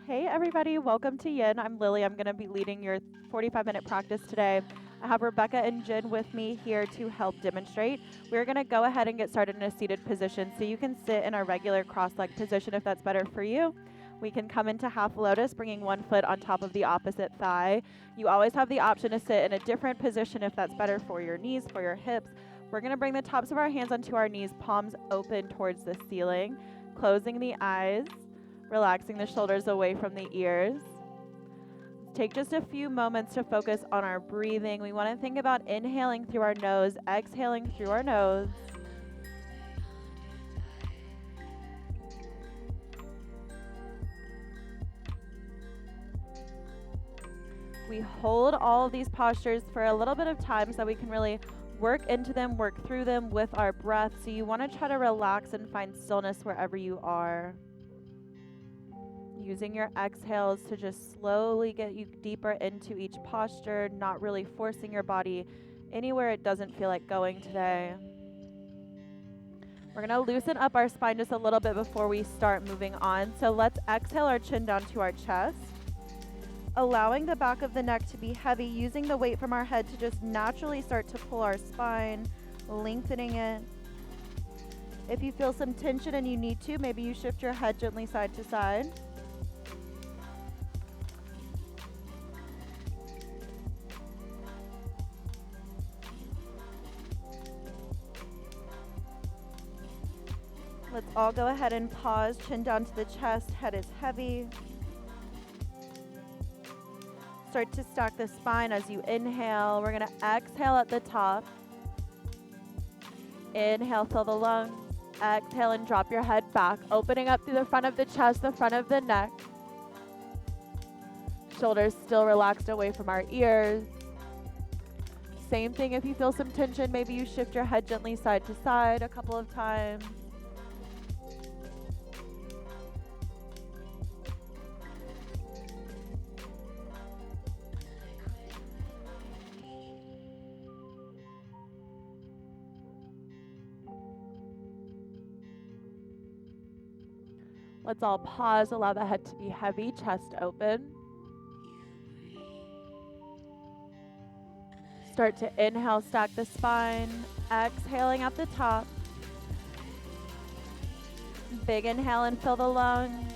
Hey everybody, welcome to Yin. I'm Lily. I'm going to be leading your 45-minute practice today. I have Rebecca and Jin with me here to help demonstrate. We're going to go ahead and get started in a seated position. So you can sit in a regular cross-legged position if that's better for you. We can come into half lotus, bringing one foot on top of the opposite thigh. You always have the option to sit in a different position if that's better for your knees, for your hips. We're going to bring the tops of our hands onto our knees, palms open towards the ceiling, closing the eyes. Relaxing the shoulders away from the ears. Take just a few moments to focus on our breathing. We want to think about inhaling through our nose, exhaling through our nose. We hold all of these postures for a little bit of time so we can really work into them, work through them with our breath. So you want to try to relax and find stillness wherever you are. Using your exhales to just slowly get you deeper into each posture, not really forcing your body anywhere it doesn't feel like going today. We're going to loosen up our spine just a little bit before we start moving on. So let's exhale our chin down to our chest, allowing the back of the neck to be heavy, using the weight from our head to just naturally start to pull our spine, lengthening it. If you feel some tension and you need to, maybe you shift your head gently side to side. Let's all go ahead and pause, chin down to the chest, head is heavy. Start to stack the spine as you inhale. We're going to exhale at the top. Inhale, fill the lungs. Exhale and drop your head back, opening up through the front of the chest, the front of the neck. Shoulders still relaxed away from our ears. Same thing if you feel some tension, maybe you shift your head gently side to side a couple of times. Let's all pause, allow the head to be heavy, chest open. Start to inhale, stack the spine, exhaling at the top. Big inhale and fill the lungs.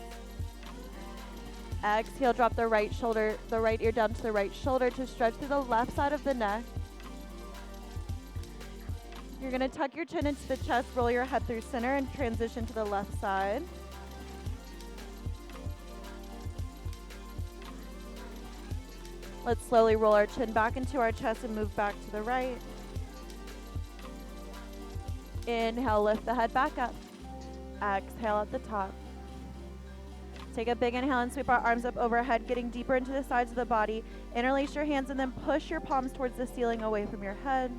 Exhale, drop the right ear down to the right shoulder to stretch through the left side of the neck. You're going to tuck your chin into the chest, roll your head through center, and transition to the left side. Let's slowly roll our chin back into our chest and move back to the right. Inhale, lift the head back up. Exhale at the top. Take a big inhale and sweep our arms up overhead, getting deeper into the sides of the body. Interlace your hands and then push your palms towards the ceiling away from your head.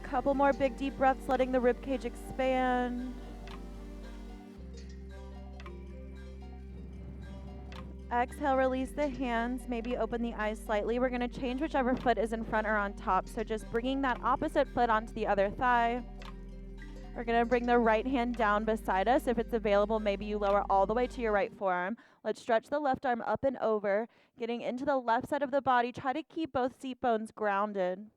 Couple more big deep breaths, letting the ribcage expand. Exhale, release the hands, maybe open the eyes slightly. We're going to change whichever foot is in front or on top. So just bringing that opposite foot onto the other thigh. We're going to bring the right hand down beside us. If it's available, maybe you lower all the way to your right forearm. Let's stretch the left arm up and over, getting into the left side of the body. Try to keep both seat bones grounded.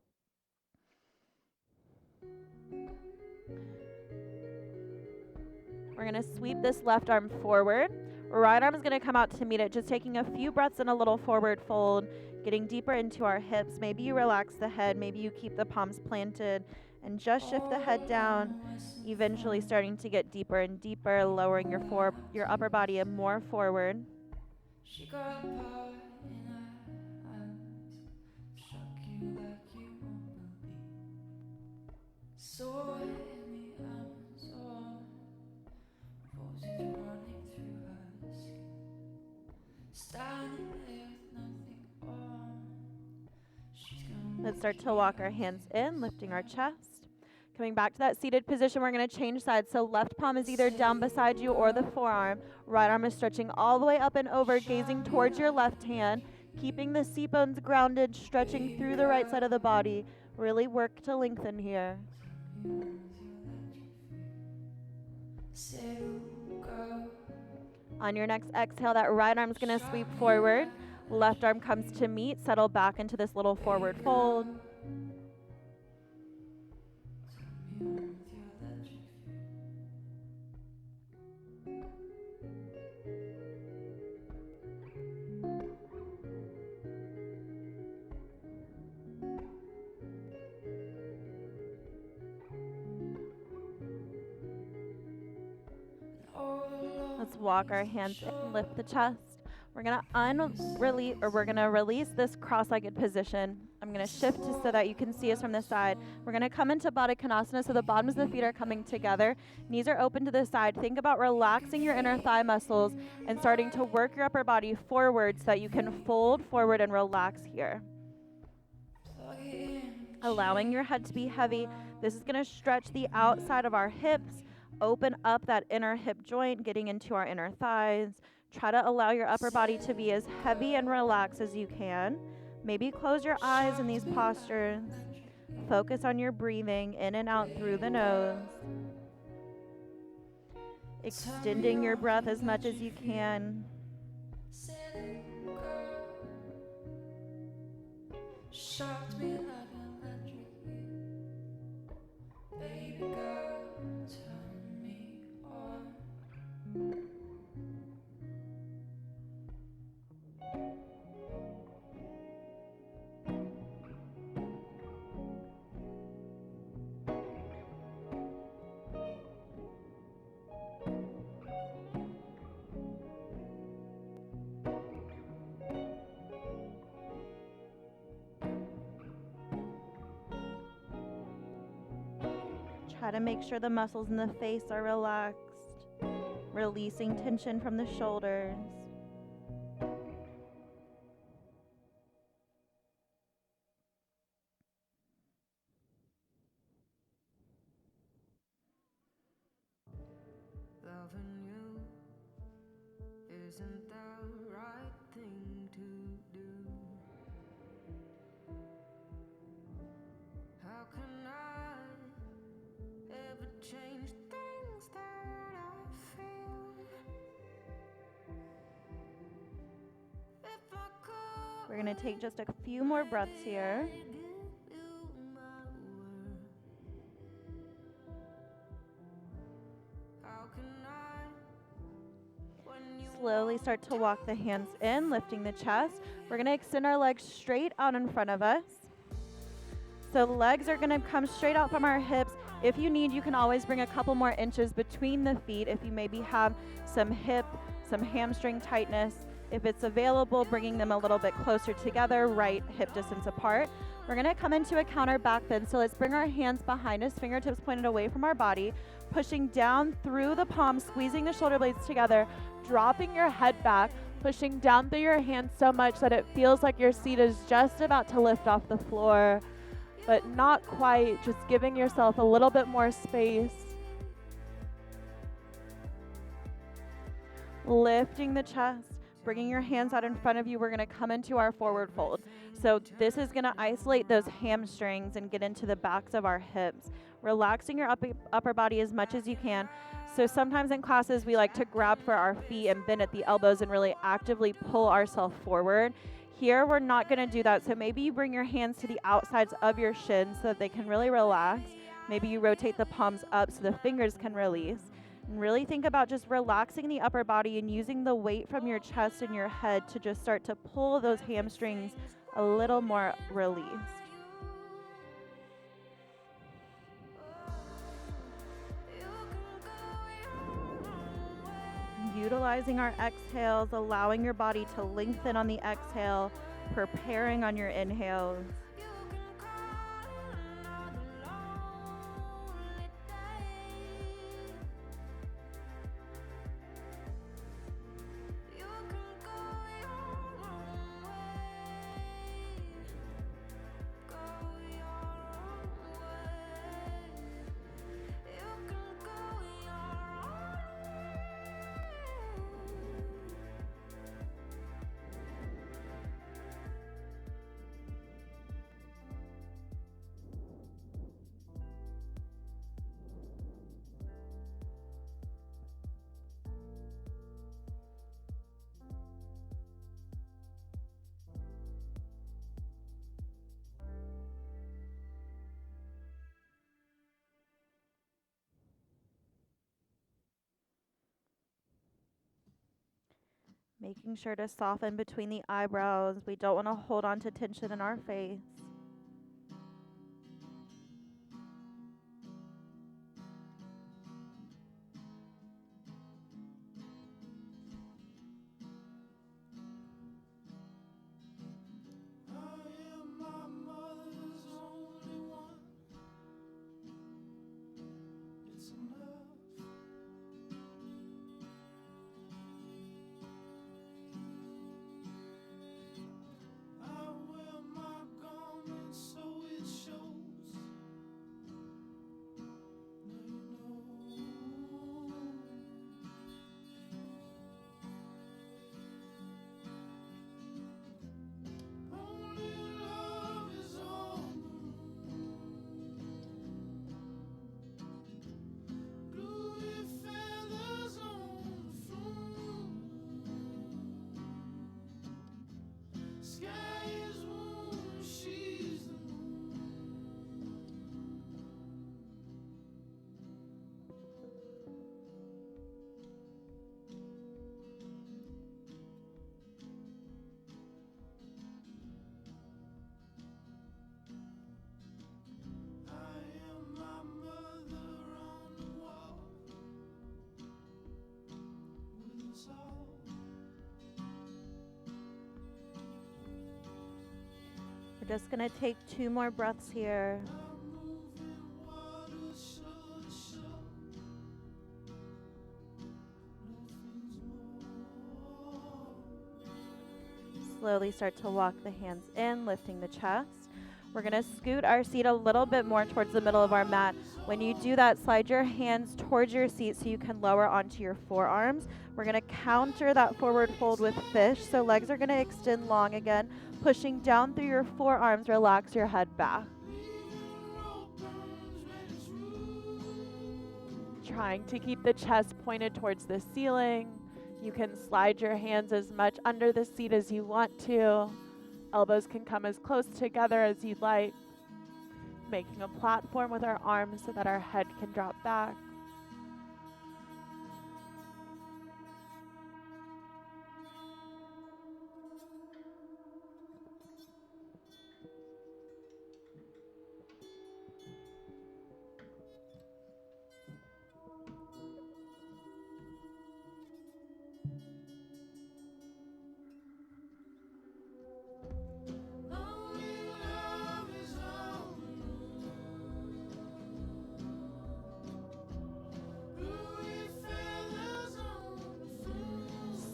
We're going to sweep this left arm forward. Right arm is going to come out to meet it, just taking a few breaths in a little forward fold, getting deeper into our hips. Maybe you relax the head, maybe you keep the palms planted, and just shift the head down, eventually starting to get deeper and deeper, lowering your upper body and more forward. She got apart in our eyes, shock you like you won't believe. So in the Amazon, forces running through her skin, standing there with nothing on. Let's start to walk our hands in, lifting our chest. Coming back to that seated position, we're going to change sides. So left palm is either down beside you or the forearm. Right arm is stretching all the way up and over, gazing towards your left hand, keeping the seat bones grounded, stretching through the right side of the body. Really work to lengthen here. On your next exhale, that right arm's going to sweep forward. Left arm comes to meet. Settle back into this little forward fold. Let's walk our hands in, lift the chest. We're gonna release this cross-legged position. I'm gonna shift just so that you can see us from the side. We're gonna come into Baddha Konasana, so the bottoms of the feet are coming together. Knees are open to the side. Think about relaxing your inner thigh muscles and starting to work your upper body forward so that you can fold forward and relax here. Allowing your head to be heavy. This is gonna stretch the outside of our hips. Open up that inner hip joint, getting into our inner thighs. Try to allow your upper body to be as heavy and relaxed as you can. Maybe close your eyes in these postures. Focus on your breathing in and out through the nose. Extending your breath as much as you can. Shocked me like electric you. Baby girl, turn me on. Try to make sure the muscles in the face are relaxed, releasing tension from the shoulders. Loving you isn't the right thing to do. How can I ever change things that I feel? If I could, we're going to take just a few more breaths here. Slowly start to walk the hands in, lifting the chest. We're going to extend our legs straight out in front of us. So the legs are going to come straight out from our hips. If you need, you can always bring a couple more inches between the feet if you maybe have some hamstring tightness. If it's available, bringing them a little bit closer together, right hip distance apart. We're going to come into a counter back bend. So let's bring our hands behind us, fingertips pointed away from our body, pushing down through the palms, squeezing the shoulder blades together, dropping your head back, pushing down through your hands so much that it feels like your seat is just about to lift off the floor, but not quite, just giving yourself a little bit more space. Lifting the chest, bringing your hands out in front of you. We're going to come into our forward fold. So this is going to isolate those hamstrings and get into the backs of our hips, relaxing your upper body as much as you can. So sometimes in classes, we like to grab for our feet and bend at the elbows and really actively pull ourselves forward. Here, we're not going to do that. So maybe you bring your hands to the outsides of your shins so that they can really relax. Maybe you rotate the palms up so the fingers can release. And really think about just relaxing the upper body and using the weight from your chest and your head to just start to pull those hamstrings a little more released. Utilizing our exhales, allowing your body to lengthen on the exhale, preparing on your inhales. Making sure to soften between the eyebrows. We don't want to hold on to tension in our face. We're just going to take 2 more breaths here. Slowly start to walk the hands in, lifting the chest. We're going to scoot our seat a little bit more towards the middle of our mat. When you do that, slide your hands towards your seat so you can lower onto your forearms. We're going to counter that forward fold with fish. So legs are going to extend long again. Pushing down through your forearms, relax your head back. Trying to keep the chest pointed towards the ceiling. You can slide your hands as much under the seat as you want to. Elbows can come as close together as you'd like. Making a platform with our arms so that our head can drop back.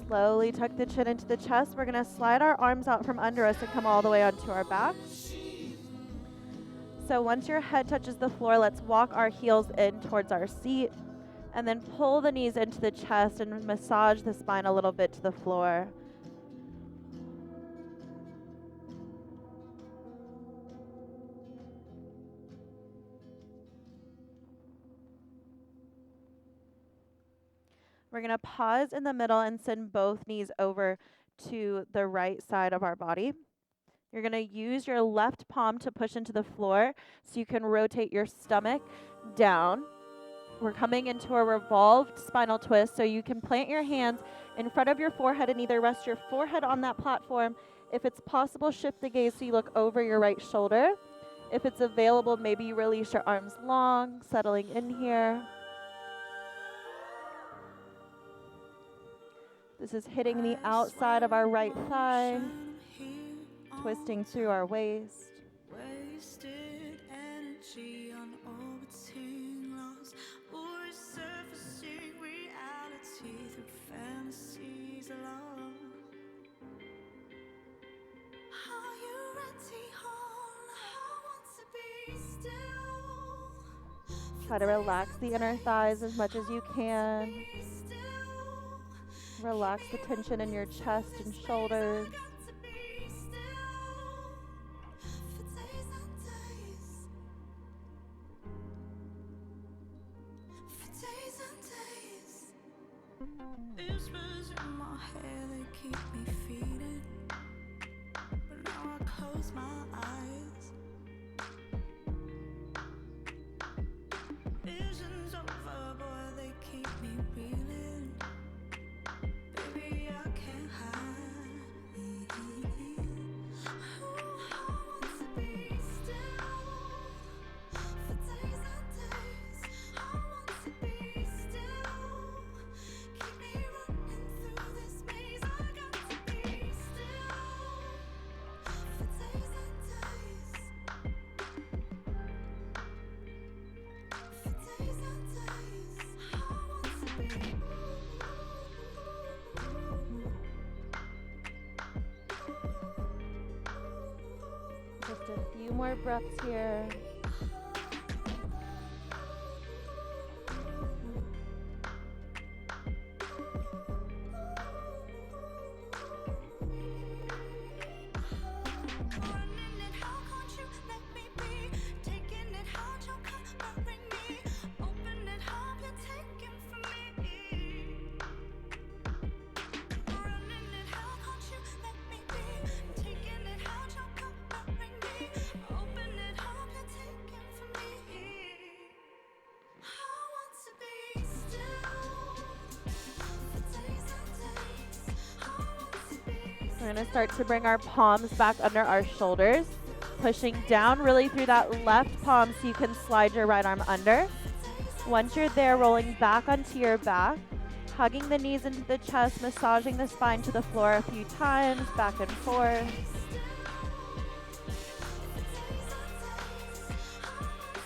Slowly tuck the chin into the chest. We're going to slide our arms out from under us and come all the way onto our back. So once your head touches the floor, let's walk our heels in towards our seat and then pull the knees into the chest and massage the spine a little bit to the floor. We're going to pause in the middle and send both knees over to the right side of our body. You're going to use your left palm to push into the floor so you can rotate your stomach down. We're coming into a revolved spinal twist, so you can plant your hands in front of your forehead and either rest your forehead on that platform. If it's possible, shift the gaze so you look over your right shoulder. If it's available, maybe you release your arms long, settling in here. This is hitting the outside of our right thigh, twisting through our waist. Wasted energy on orbiting lost or surfacing reality through fantasies alone. Are you ready, hon? I want to be still. Try to relax the inner thighs as much as you can. Relax the tension in your chest and shoulders. Whispers in my head, they keep me feeding, but now I close my eyes. Visions over, boy, they keep me reeling. Baby, I can't hide. more breaths here. Running it, how can't you let me be? Taking it, how'd you covering me? Open it, how you taking from me? Running it, how can't you let me be? Taking it, how'd you covering me? Open it, how you taking from me? I want to be still for days and days. I want to be We're going to start to bring our palms back under our shoulders, pushing down really through that left palm so you can slide your right arm under. Once you're there, rolling back onto your back, hugging the knees into the chest, massaging the spine to the floor a few times, back and forth.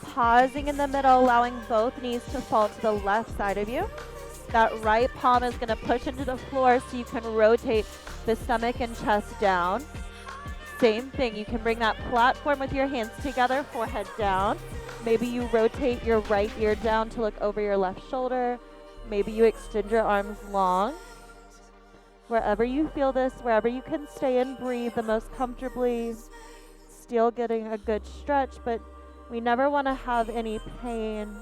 Pausing in the middle, allowing both knees to fall to the left side of you. That right palm is going to push into the floor so you can rotate the stomach and chest down. Same thing, you can bring that platform with your hands together, forehead down. Maybe you rotate your right ear down to look over your left shoulder. Maybe you extend your arms long. Wherever you feel this, wherever you can stay and breathe the most comfortably, still getting a good stretch, but we never want to have any pain.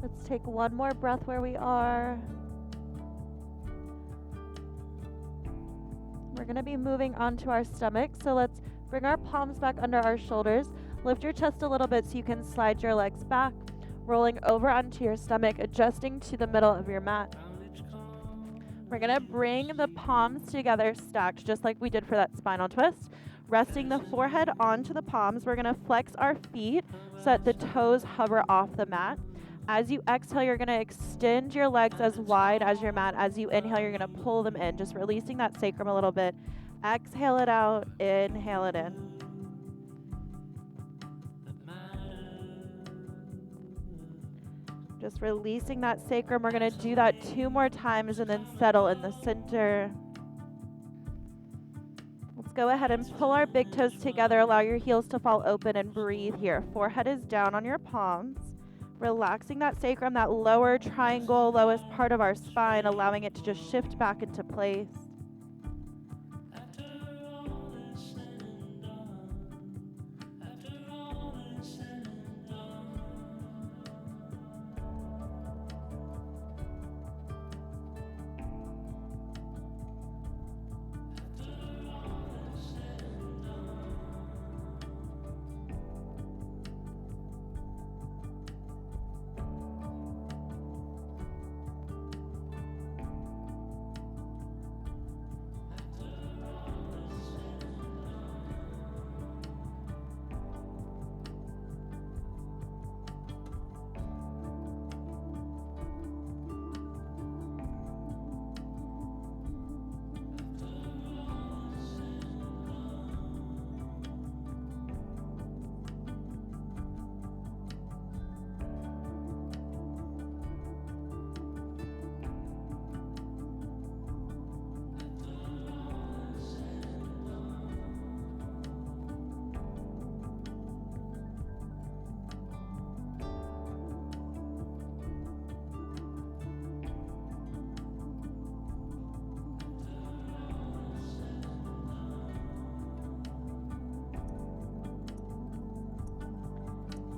Let's take one more breath where we are. We're going to be moving onto our stomach, so let's bring our palms back under our shoulders. Lift your chest a little bit so you can slide your legs back, rolling over onto your stomach, adjusting to the middle of your mat. We're going to bring the palms together stacked, just like we did for that spinal twist. Resting the forehead onto the palms, we're going to flex our feet so that the toes hover off the mat. As you exhale, you're going to extend your legs as wide as your mat. As you inhale, you're going to pull them in, just releasing that sacrum a little bit. Exhale it out, inhale it in. Just releasing that sacrum. We're going to do that 2 more times and then settle in the center. Let's go ahead and pull our big toes together. Allow your heels to fall open and breathe here. Forehead is down on your palms. Relaxing that sacrum, that lower triangle, lowest part of our spine, allowing it to just shift back into place.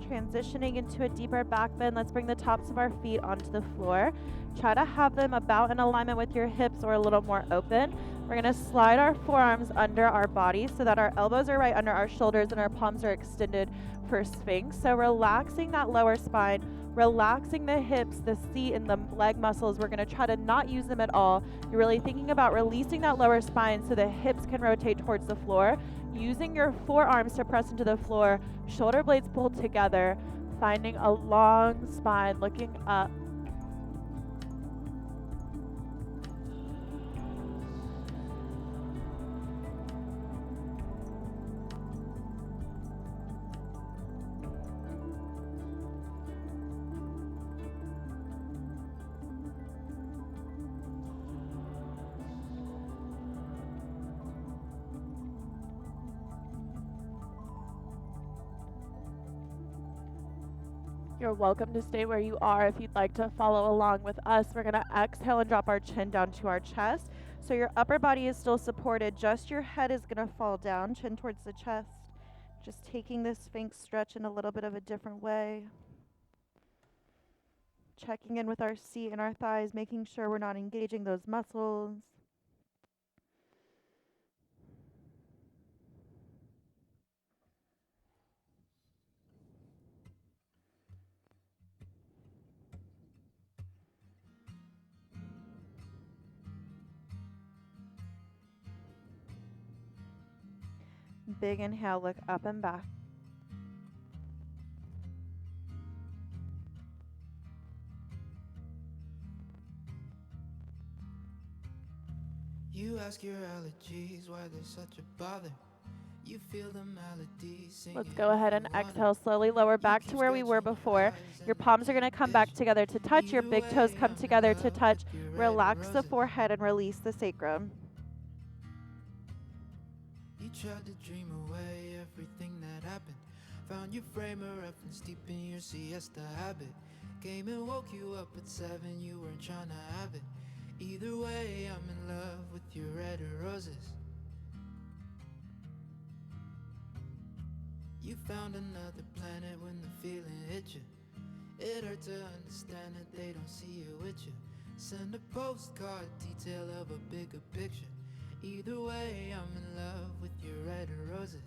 transitioning into a deeper back bend. Let's bring the tops of our feet onto the floor. Try to have them about in alignment with your hips or a little more open. We're going to slide our forearms under our body so that our elbows are right under our shoulders and our palms are extended for Sphinx. So relaxing that lower spine, relaxing the hips, the seat, and the leg muscles. We're going to try to not use them at all. You're really thinking about releasing that lower spine so the hips can rotate towards the floor. Using your forearms to press into the floor, shoulder blades pulled together, finding a long spine, looking up. You're welcome to stay where you are if you'd like to follow along with us. We're going to exhale and drop our chin down to our chest. So your upper body is still supported, just your head is going to fall down, chin towards the chest. Just taking this Sphinx stretch in a little bit of a different way. Checking in with our seat and our thighs, making sure we're not engaging those muscles. Big inhale, look up and back. You ask your allergies why there's such a bother. You feel the melody singing. Let's go ahead and exhale. Slowly lower back to where we were before. Your palms are going to come back together to touch. Your big toes come together to touch. Relax the forehead and release the sacrum. You tried to dream away everything that happened. Found your frame of reference deep in your siesta habit. Came and woke you up at 7, you weren't trying to have it. Either way, I'm in love with your red roses. You found another planet when the feeling hit you. It hurt to understand that they don't see you with you. Send a postcard, detail of a bigger picture. Either way, I'm in love with your red roses.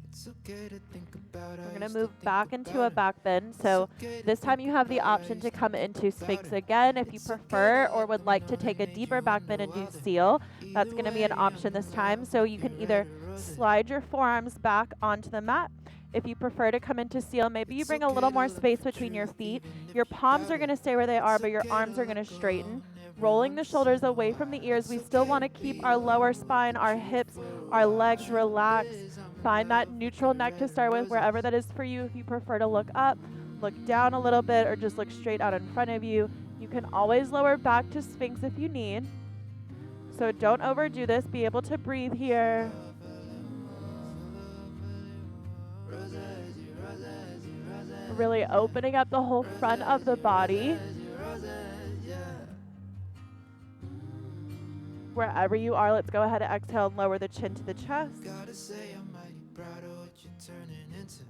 It's okay to think about how We're you going to still move think back into about a it. back bend. So this time you have the option to come into Sphinx again if you prefer, or would like to take a deeper back bend and do seal. That's going to be an option this time. So you can either slide your forearms back onto the mat. If you prefer to come into seal, maybe you bring a little more space between your feet. Your palms are going to stay where they are, but your arms are going to straighten. Rolling the shoulders away from the ears. We still want to keep our lower spine, our hips, our legs relaxed. Find that neutral neck to start with, wherever that is for you. If you prefer to look up, look down a little bit, or just look straight out in front of you. You can always lower back to Sphinx if you need. So don't overdo this. Be able to breathe here. Really opening up the whole front of the body. Wherever you are, let's go ahead and exhale and lower the chin to the chest. Gotta say I'm mighty proud of what you're turning into.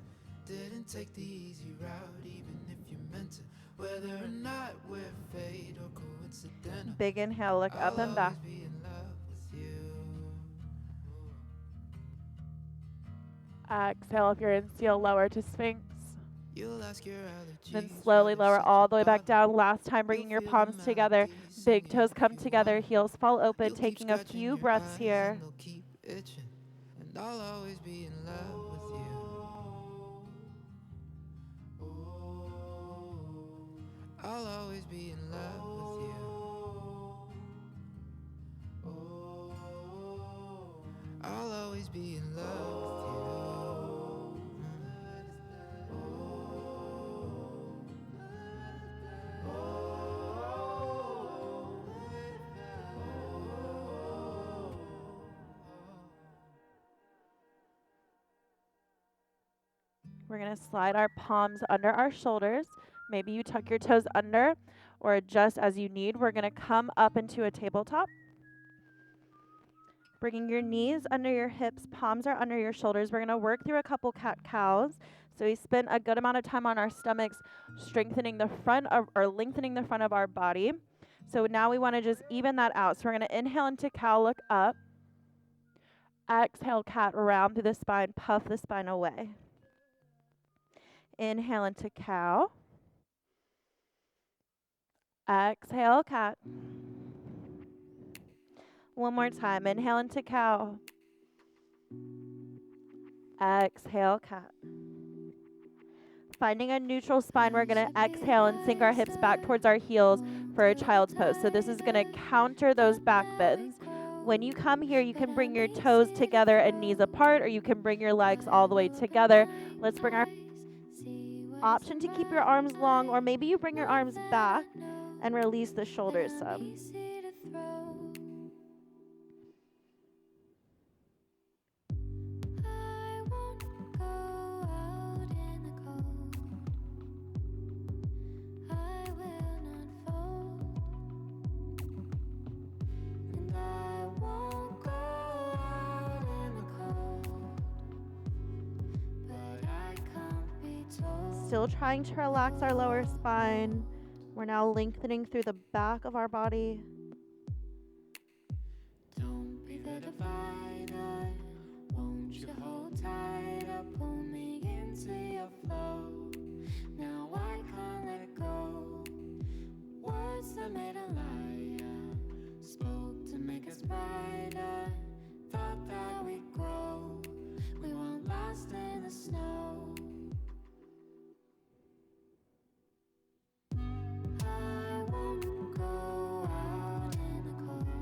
Didn't take the easy route, even if you meant to. Whether or not we're fate or coincidental, Big inhale, look up and back. I'll always be in love with you. Exhale if you're in seal, lower to Sphinx. You'll ask your allergies. Then slowly lower all the way back down. Last time, bringing your palms together. Big toes come together, heels fall open, taking a few breaths here. And I'll always be in love with you. I'll always be in love with you. I'll always be in love with you. We're going to slide our palms under our shoulders. Maybe you tuck your toes under or adjust as you need. We're going to come up into a tabletop. Bringing your knees under your hips, palms are under your shoulders. We're going to work through a couple cat-cows. So we spend a good amount of time on our stomachs, strengthening the front of, or lengthening the front of our body. So now we want to just even that out. So we're going to inhale into cow, look up. Exhale, cat, round through the spine, puff the spine away. Inhale into cow. Exhale, cat. One more time. Inhale into cow. Exhale, cat. Finding a neutral spine, we're going to exhale and sink our hips back towards our heels for a child's pose. So this is going to counter those back bends. When you come here, you can bring your toes together and knees apart, or you can bring your legs all the way together. Let's bring our option to keep your arms long, or maybe you bring your arms back and release the shoulders some. Still trying to relax our lower spine. We're now lengthening through the back of our body. Don't be the divider. Won't you hold tighter? Pull me into your flow. Now I can't let go. Words that made a liar. Spoke to make us brighter. Thought that we'd grow. We won't last in the snow. I won't go out in the cold.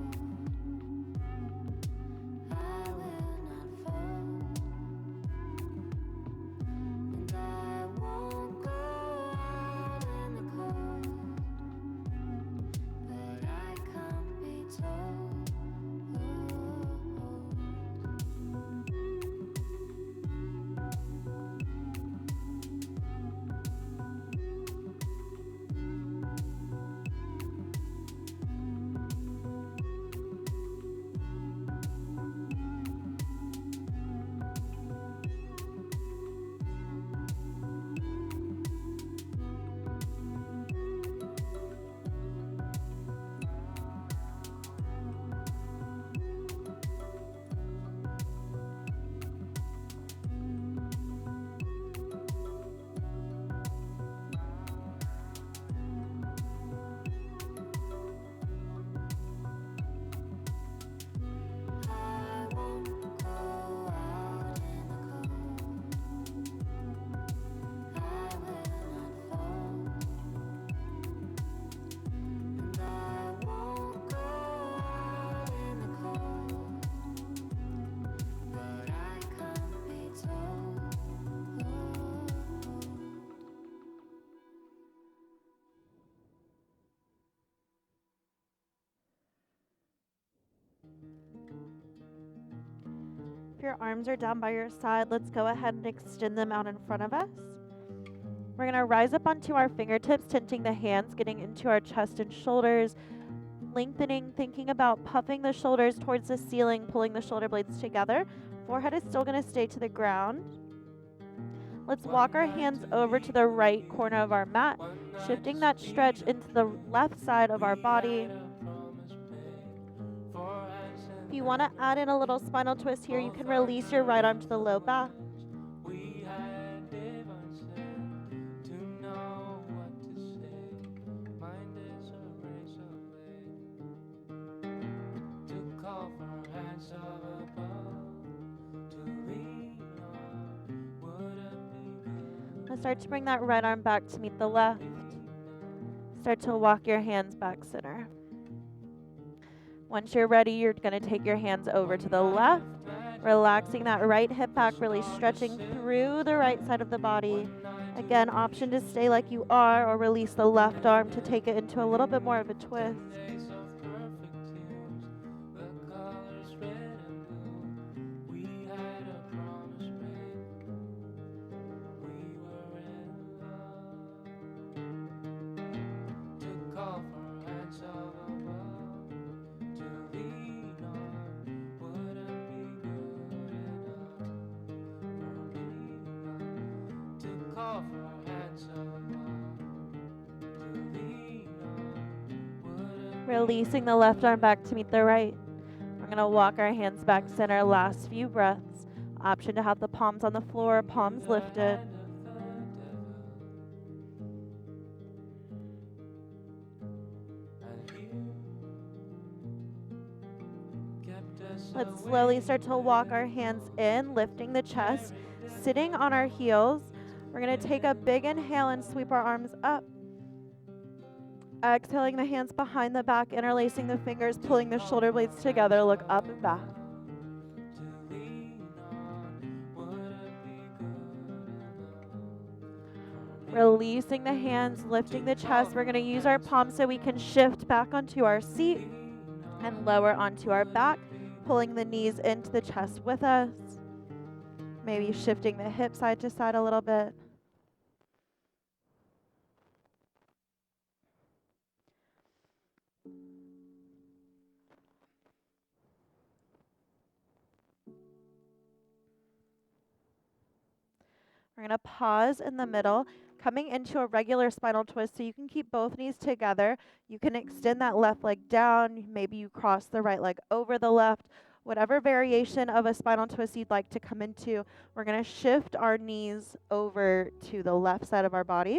I will not fall. And I won't go out in the cold. But I can't be told. I won't go out in the cold. I will not fall. And I won't go out in the cold. But I can't be told. If your arms are down by your side, let's go ahead and extend them out in front of us. We're going to rise up onto our fingertips, tenting the hands, getting into our chest and shoulders, lengthening, thinking about puffing the shoulders towards the ceiling, pulling the shoulder blades together. Forehead is still going to stay to the ground. Let's walk our hands over to the right corner of our mat, shifting that stretch into the left side of our body. If you want to add in a little spinal twist here, you can release your right arm to the low back. Let's start to bring that right arm back to meet the left. Start to walk your hands back center. Once you're ready, you're going to take your hands over to the left, relaxing that right hip back, really stretching through the right side of the body. Again, option to stay like you are or release the left arm to take it into a little bit more of a twist. Releasing the left arm back to meet the right. We're going to walk our hands back center, last few breaths. Option to have the palms on the floor, palms lifted. Let's slowly start to walk our hands in, lifting the chest, sitting on our heels. We're going to take a big inhale and sweep our arms up. Exhaling the hands behind the back, interlacing the fingers, pulling the shoulder blades together, look up and back. Releasing the hands, lifting the chest. We're going to use our palms so we can shift back onto our seat and lower onto our back, pulling the knees into the chest with us. Maybe shifting the hip side to side a little bit. We're going to pause in the middle, coming into a regular spinal twist so you can keep both knees together. You can extend that left leg down. Maybe you cross the right leg over the left. Whatever variation of a spinal twist you'd like to come into, we're going to shift our knees over to the left side of our body.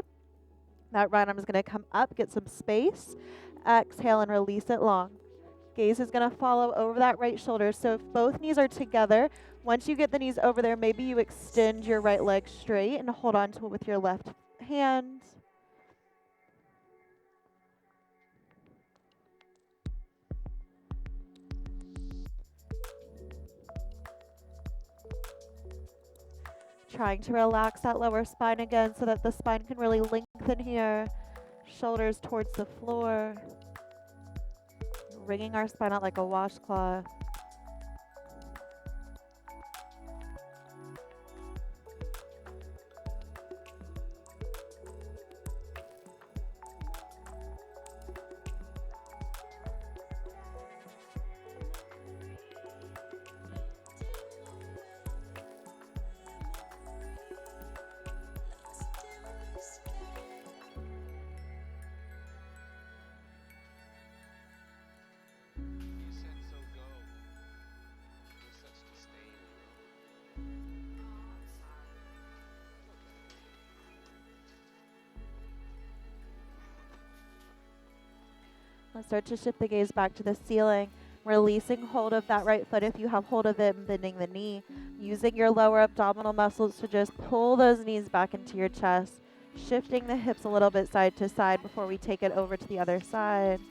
That right arm is going to come up, get some space. Exhale and release it long. Gaze is going to follow over that right shoulder. So if both knees are together, once you get the knees over there, maybe you extend your right leg straight and hold on to it with your left hand. Trying to relax that lower spine again so that the spine can really lengthen here. Shoulders towards the floor. Wringing our spine out like a washcloth. Let's start to shift the gaze back to the ceiling, releasing hold of that right foot if you have hold of it and bending the knee. Using your lower abdominal muscles to just pull those knees back into your chest, shifting the hips a little bit side to side before we take it over to the other side.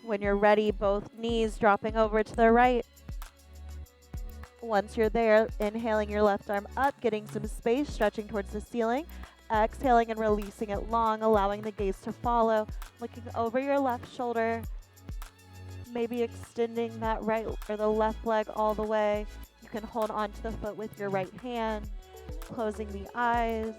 When you're ready, both knees dropping over to the right. Once you're there, inhaling your left arm up, getting some space, stretching towards the ceiling. Exhaling and releasing it long, allowing the gaze to follow. Looking over your left shoulder. Maybe extending that right or the left leg all the way. You can hold onto the foot with your right hand. Closing the eyes.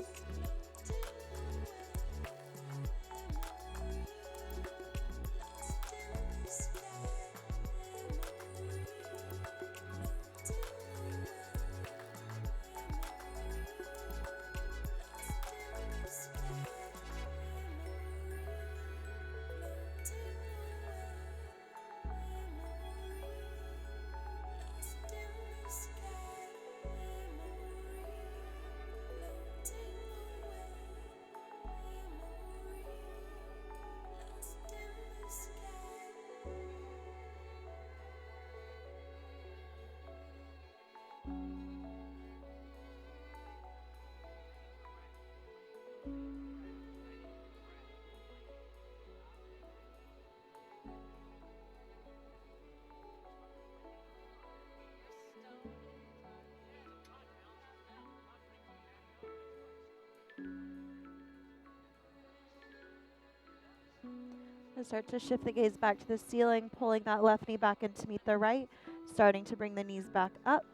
And start to shift the gaze back to the ceiling, pulling that left knee back in to meet the right, starting to bring the knees back up.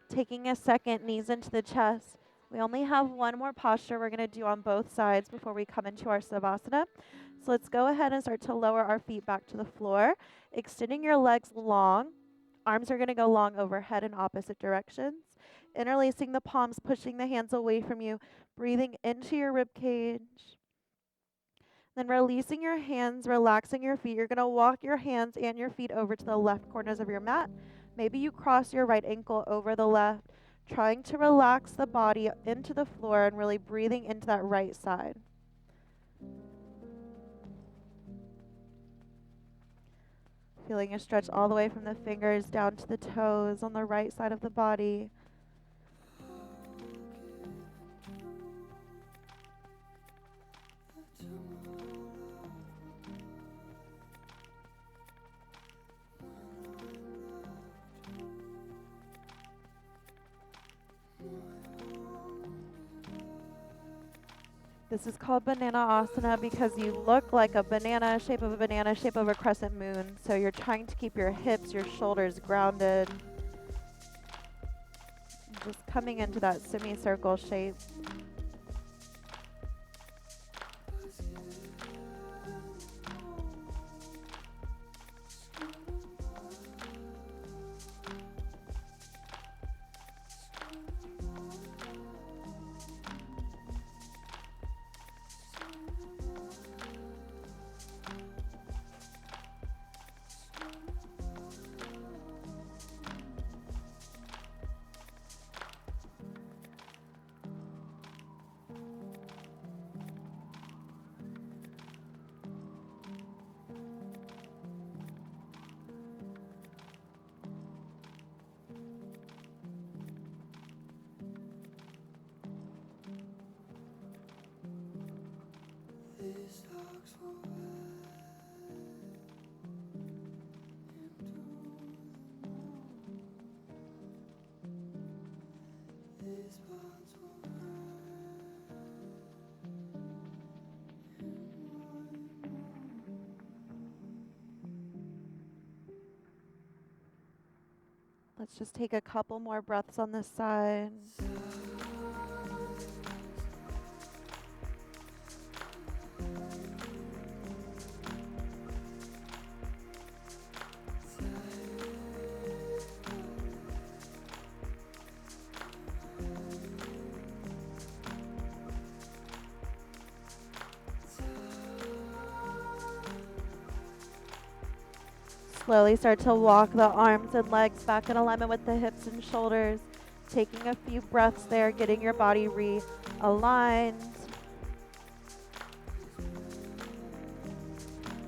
Taking a second, knees into the chest. We only have one more posture we're going to do on both sides before we come into our Savasana. So let's go ahead and start to lower our feet back to the floor, extending your legs long, Arms are going to go long overhead in opposite directions. Interlacing the palms, pushing the hands away from you, breathing into your rib cage. Then releasing your hands, relaxing your feet. You're going to walk your hands and your feet over to the left corners of your mat. Maybe you cross your right ankle over the left, trying to relax the body into the floor and really breathing into that right side. Feeling a stretch all the way from the fingers down to the toes on the right side of the body. This is called banana asana because you look like a banana, shape of a banana, shape of a crescent moon. So you're trying to keep your hips, your shoulders grounded. Just coming into that semicircle shape. Let's just take a couple more breaths on this side. Slowly start to walk the arms and legs back in alignment with the hips and shoulders. Taking a few breaths there, getting your body realigned.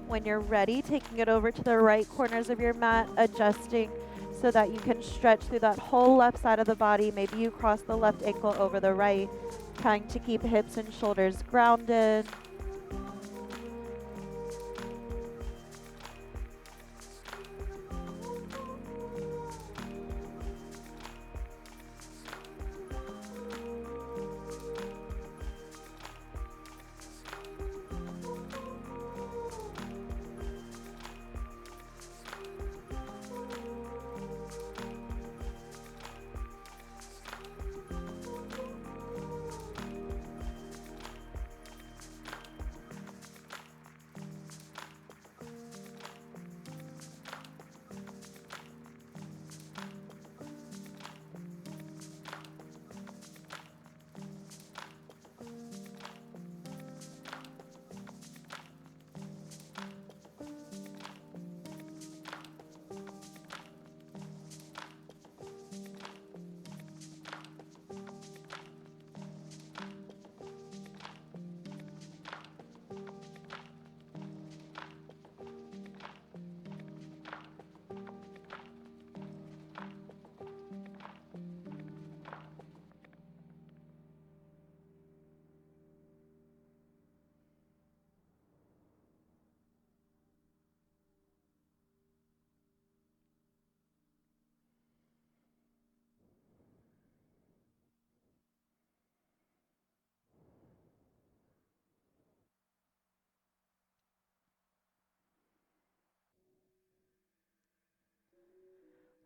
When you're ready, taking it over to the right corners of your mat, adjusting so that you can stretch through that whole left side of the body. Maybe you cross the left ankle over the right, trying to keep hips and shoulders grounded.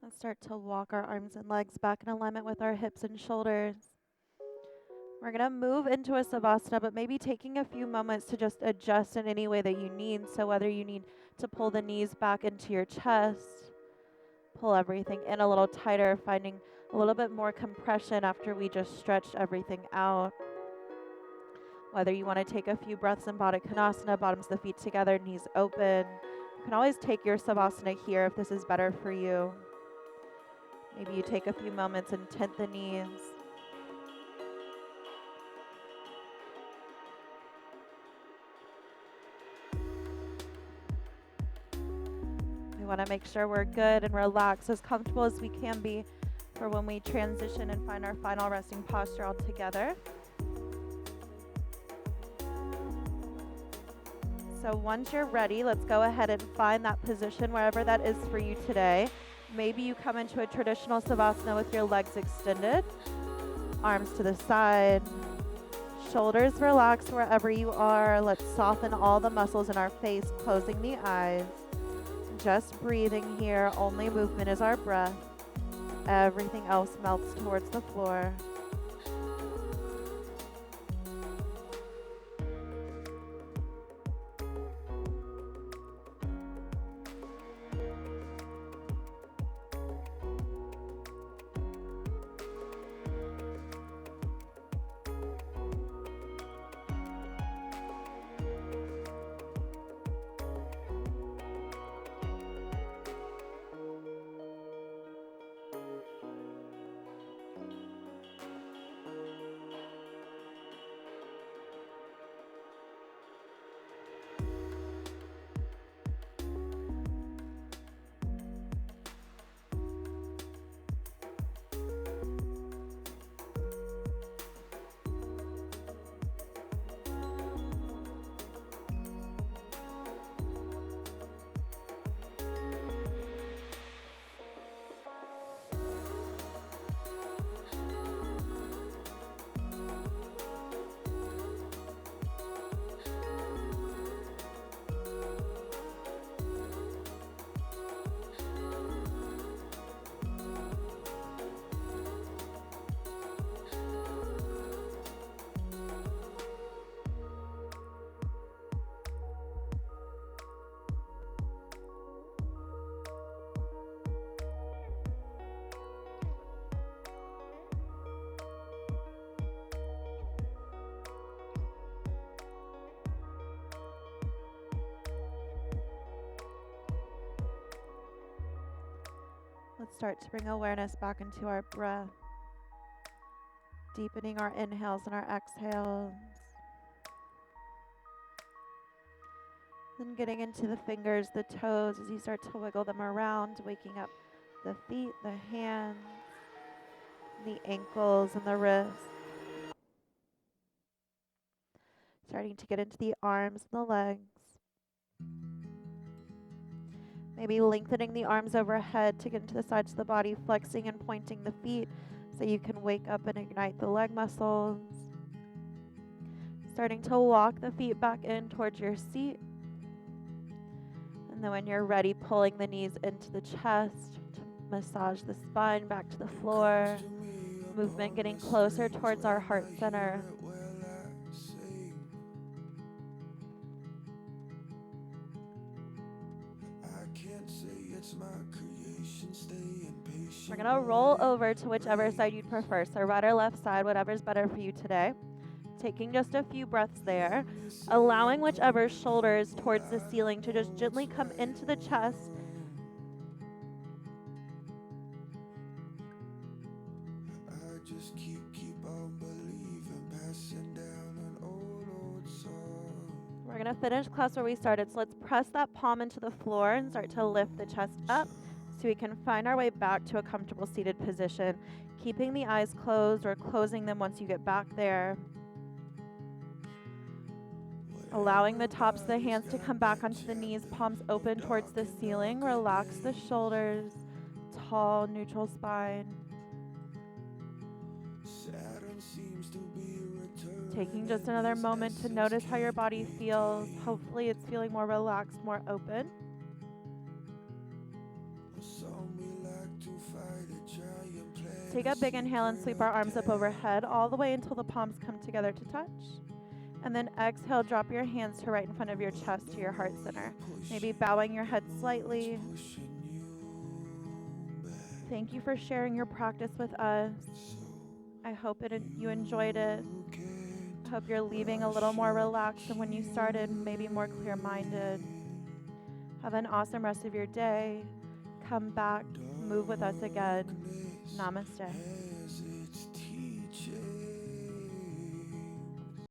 Let's start to walk our arms and legs back in alignment with our hips and shoulders. We're going to move into a savasana, but maybe taking a few moments to just adjust in any way that you need. So whether you need to pull the knees back into your chest, Pull everything in a little tighter, finding a little bit more compression after we just stretched everything out. Whether you want to take a few breaths in Baddha Konasana, bottoms of the feet together, knees open. You can always take your Savasana here if this is better for you. Maybe you take a few moments and tint the knees. We want to make sure we're good and relaxed, as comfortable as we can be for when we transition and find our final resting posture all together. So once you're ready, let's go ahead and find that position wherever that is for you today. Maybe you come into a traditional Savasana with your legs extended, arms to the side, shoulders relaxed wherever you are. Let's soften all the muscles in our face, closing the eyes. Just breathing here, only movement is our breath. Everything else melts towards the floor. Let's start to bring awareness back into our breath, deepening our inhales and our exhales. Then getting into the fingers, the toes, as you start to wiggle them around, waking up the feet, the hands, the ankles, and the wrists. Starting to get into the arms and the legs. Maybe lengthening the arms overhead to get into the sides of the body, flexing and pointing the feet so you can wake up and ignite the leg muscles. Starting to walk the feet back in towards your seat. And then when you're ready, pulling the knees into the chest to massage the spine back to the floor. Movement getting closer towards our heart center. We're going to roll over to whichever side you'd prefer. So right or left side, whatever's better for you today. Taking just a few breaths there. Allowing whichever shoulder is towards the ceiling to just gently come into the chest. We're going to finish class where we started. So let's press that palm into the floor and start to lift the chest up so we can find our way back to a comfortable seated position. Keeping the eyes closed or closing them once you get back there. Allowing the tops of the hands to come back onto the knees, palms open towards the ceiling. Relax the shoulders, tall, neutral spine. Taking just another moment to notice how your body feels. Hopefully it's feeling more relaxed, more open. Take a big inhale and sweep our arms up overhead all the way until the palms come together to touch. And then exhale, drop your hands to right in front of your chest to your heart center. Maybe bowing your head slightly. Thank you for sharing your practice with us. I hope you enjoyed it. I hope you're leaving a little more relaxed than when you started, maybe more clear minded. Have an awesome rest of your day. Come back, move with us again. Namaste. As it's teaching.